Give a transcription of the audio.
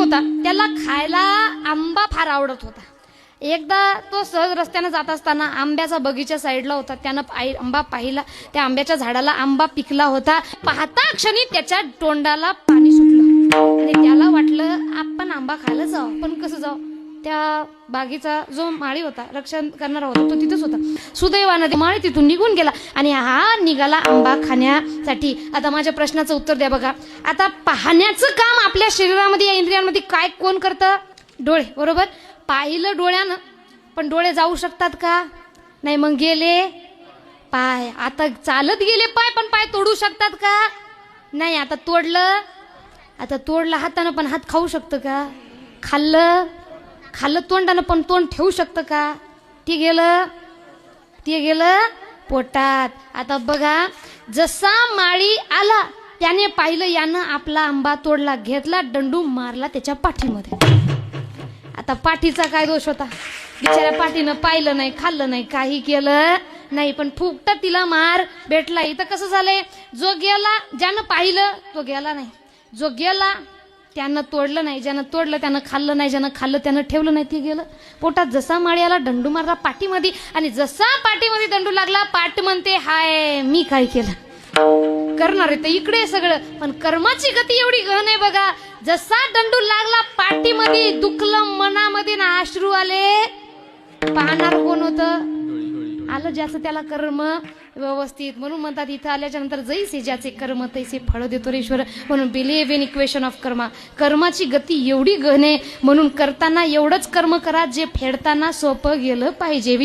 होता, त्याला खायला आंबा फार आवडत होता. एकदा तो सहज रस्त्याने जात असताना आंब्याचा बगीचा साईडला होता. त्यानं आंबा पाहिला. त्या आंब्याच्या झाडाला आंबा पिकला होता. पाहता क्षणी त्याच्या तोंडाला पाणी सुटलं आणि त्याला वाटलं आपण आंबा खायला जाऊ. पण कसं जाऊ? त्या बागीचा जो माळी होता, रक्षण करणारा होता, तो तिथंच होता. सुदैवानं ते माळी तिथून निघून गेला आणि हा निघाला आंबा खाण्यासाठी. आता माझ्या प्रश्नाचं उत्तर द्या बघा. आता पाहण्याचं काम आपल्या शरीरामध्ये, या इंद्रियांमध्ये काय कोण करतं? डोळे, बरोबर. पाहिलं डोळ्यानं, पण डोळे जाऊ शकतात का? नाही. मग गेले पाय. आता चालत गेले पाय, पण पाय तोडू शकतात का? नाही. आता तोडलं हातानं, पण हात खाऊ शकतं का? खाल्लं तोंडानं, पण तोंड ठेवू शकतं का? ते गेलं पोटात. आता बघा, जसा माळी आला त्याने पाहिलं, यानं आपला आंबा तोडला, घेतला, दंडू मारला त्याच्या पाठीमध्ये. आता पाठीचा काय दोष होता? बिचाऱ्या पाठीनं पाहिलं नाही, खाल्लं नाही, काही केलं नाही, पण फुकट तिला मार भेटला. इथं कसं झालंय? जो गेला, ज्यानं पाहिलं तो गेला नाही, जो गेला त्यानं तोडलं नाही, ज्यानं तोडलं त्यानं खाल्लं नाही, ज्यानं खाल्लं त्यानं ठेवलं नाही, ते गेलं पोटात. जसा माळ्याला दंडू मारला पाठीमध्ये, आणि जसा पाठीमध्ये दंडू लागला, पाठ म्हणते हाय मी काय केलं. करणार आहे तर इकडे सगळं, पण कर्माची गती एवढी गहन आहे बघा. जसा दंडू लागला पाठीमध्ये, दुखलं मनामध्ये ना, अश्रू आले. पाहणार कोण होतं? आलं ज्याचं त्याला कर्म व्यवस्थित. म्हणून म्हणतात इथं आल्याच्या नंतर जैसे ज्याचे कर्म तैसे फळ देतो रे ईश्वर. म्हणून बिलीव्ह इन इक्वेशन ऑफ कर्मा. कर्माची गती एवढी गहन आहे, म्हणून करताना एवढंच कर्म करा जे फेडताना सोपं गेलं पाहिजे.